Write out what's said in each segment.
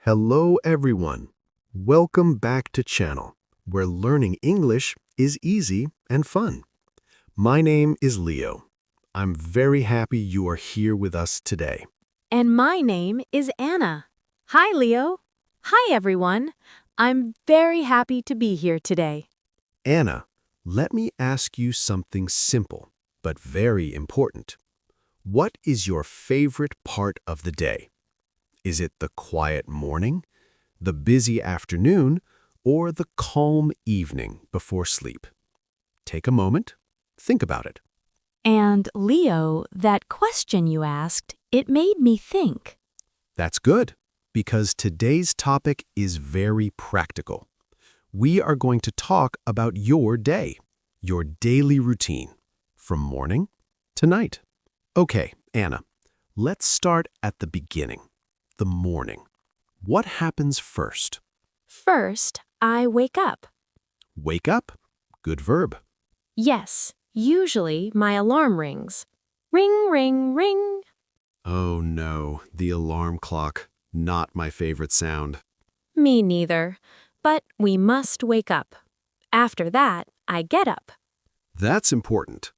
Hello everyone. Welcome back to channel, where learning English is easy and fun. My name is Leo. I'm very happy you are here with us today. And my name is Anna. Hi, Leo. Hi, everyone. I'm very happy to be here today. Anna, let me ask you something simple, but very important. What is your favorite part of the day? Is it the quiet morning, the busy afternoon, or the calm evening before sleep? Take a moment, think about it. And Leo, that question you asked, it made me think. That's good, because today's topic is very practical. We are going to talk about your day, your daily routine, from morning to night. Okay, Anna, let's start at the beginning, the morning. What happens first? First, I wake up. Wake up. Good verb. Yes, usually my alarm rings. Ring, ring, ring. Oh no, the alarm clock. Not my favorite sound. Me neither. But we must wake up. After that, I get up. That's important.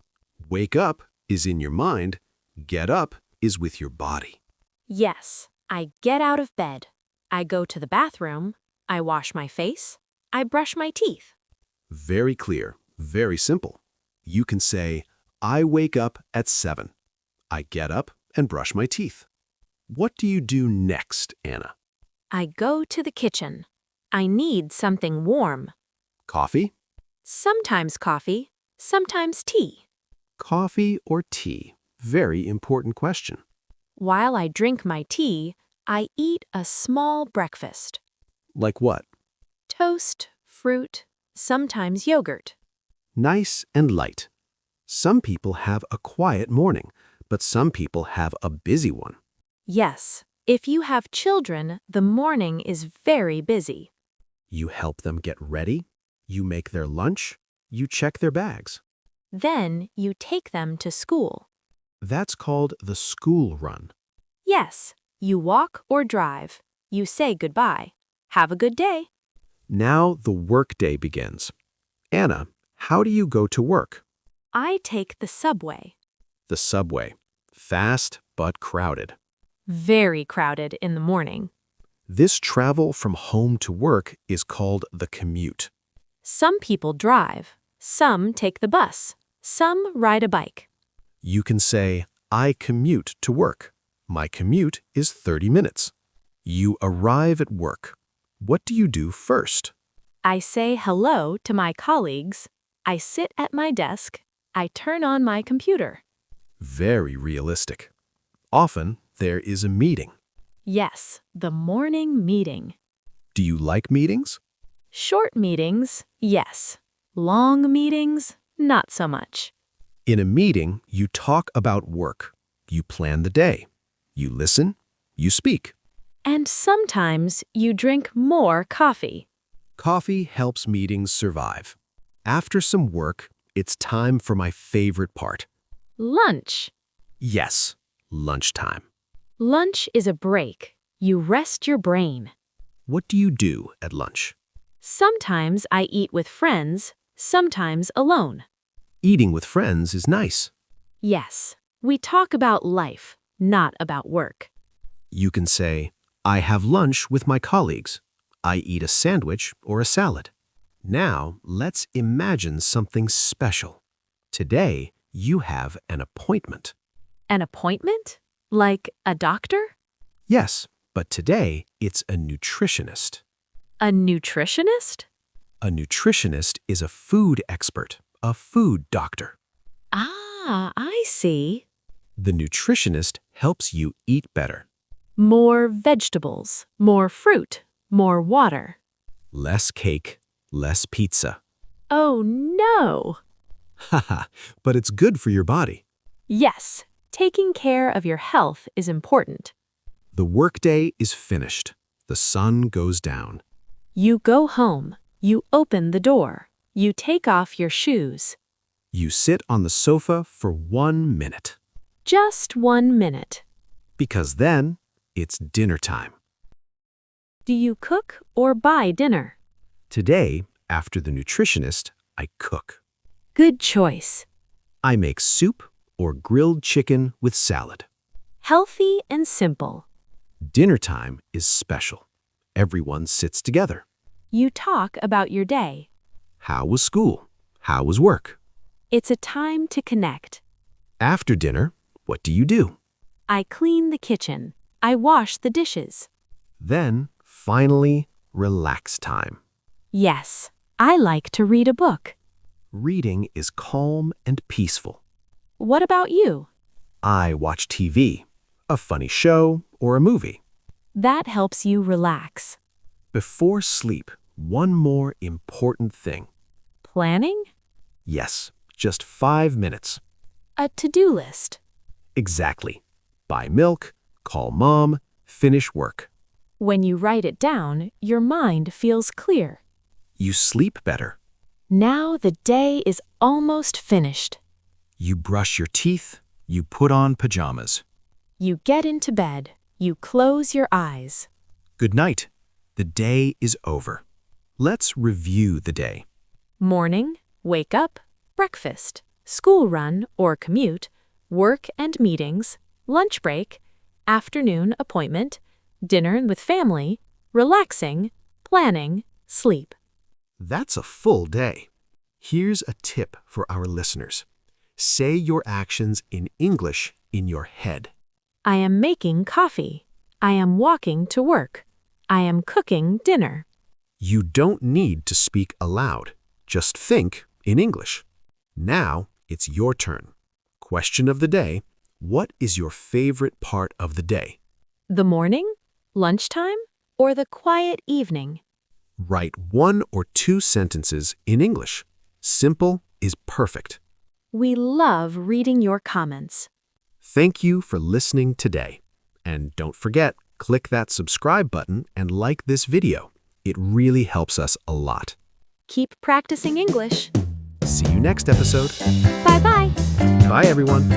Wake up is in your mind. Get up is with your body. Yes, I get out of bed. I go to the bathroom. I wash my face. I brush my teeth. Very clear, very simple. You can say, I wake up at 7. I get up and brush my teeth. What do you do next, Anna? I go to the kitchen. I need something warm. Coffee? Sometimes coffee, sometimes tea. Coffee or tea? Very important question. While I drink my tea, I eat a small breakfast. Like what? Toast, fruit, sometimes yogurt. Nice and light. Some people have a quiet morning, but some people have a busy one. Yes, if you have children, the morning is very busy. You help them get ready, you make their lunch, you check their bags. Then you take them to school. That's called the school run. Yes, you walk or drive. You say goodbye. Have a good day. Now the workday begins. Anna, how do you go to work? I take the subway. The subway. Fast but crowded. Very crowded in the morning. This travel from home to work is called the commute. Some people drive. Some take the bus. Some ride a bike. You can say, I commute to work. My commute is 30 minutes. You arrive at work. What do you do first? I say hello to my colleagues. I sit at my desk. I turn on my computer. Very realistic. Often, there is a meeting. Yes, the morning meeting. Do you like meetings? Short meetings, yes. Long meetings, not so much. In a meeting, you talk about work. You plan the day. You listen. You speak. And sometimes you drink more coffee. Coffee helps meetings survive. After some work, it's time for my favorite part. Lunch. Yes, lunchtime. Lunch is a break. You rest your brain. What do you do at lunch? Sometimes I eat with friends, sometimes alone. Eating with friends is nice. Yes, we talk about life, not about work. You can say, I have lunch with my colleagues. I eat a sandwich or a salad. Now, let's imagine something special. Today, you have an appointment. An appointment? Like a doctor? Yes, but today, it's a nutritionist. A nutritionist? A nutritionist is a food expert, a food doctor. Ah, I see. The nutritionist helps you eat better. More vegetables, more fruit, more water. Less cake, less pizza. Oh no! Haha, but it's good for your body. Yes, taking care of your health is important. The workday is finished. The sun goes down. You go home. You open the door. You take off your shoes. You sit on the sofa for 1 minute. Just 1 minute. Because then, it's dinner time. Do you cook or buy dinner? Today, after the nutritionist, I cook. Good choice. I make soup or grilled chicken with salad. Healthy and simple. Dinner time is special. Everyone sits together. You talk about your day. How was school? How was work? It's a time to connect. After dinner, what do you do? I clean the kitchen. I wash the dishes. Then, finally, relax time. Yes, I like to read a book. Reading is calm and peaceful. What about you? I watch TV, a funny show, or a movie. That helps you relax. Before sleep, one more important thing. Planning? Yes, just 5 minutes. A to-do list. Exactly. Buy milk, call mom, finish work. When you write it down, your mind feels clear. You sleep better. Now the day is almost finished. You brush your teeth, you put on pajamas. You get into bed. You close your eyes. Good night. The day is over. Let's review the day. Morning, wake up, breakfast, school run or commute, work and meetings, lunch break, afternoon appointment, dinner with family, relaxing, planning, sleep. That's a full day. Here's a tip for our listeners. Say your actions in English in your head. I am making coffee. I am walking to work. I am cooking dinner. You don't need to speak aloud. Just think in English. Now it's your turn. Question of the day: what is your favorite part of the day? The morning, lunchtime, or the quiet evening? Write 1 or 2 sentences in English. Simple is perfect. We love reading your comments. Thank you for listening today. And don't forget, click that subscribe button and like this video. It really helps us a lot. Keep practicing English. See you next episode. Bye-bye. Bye, everyone.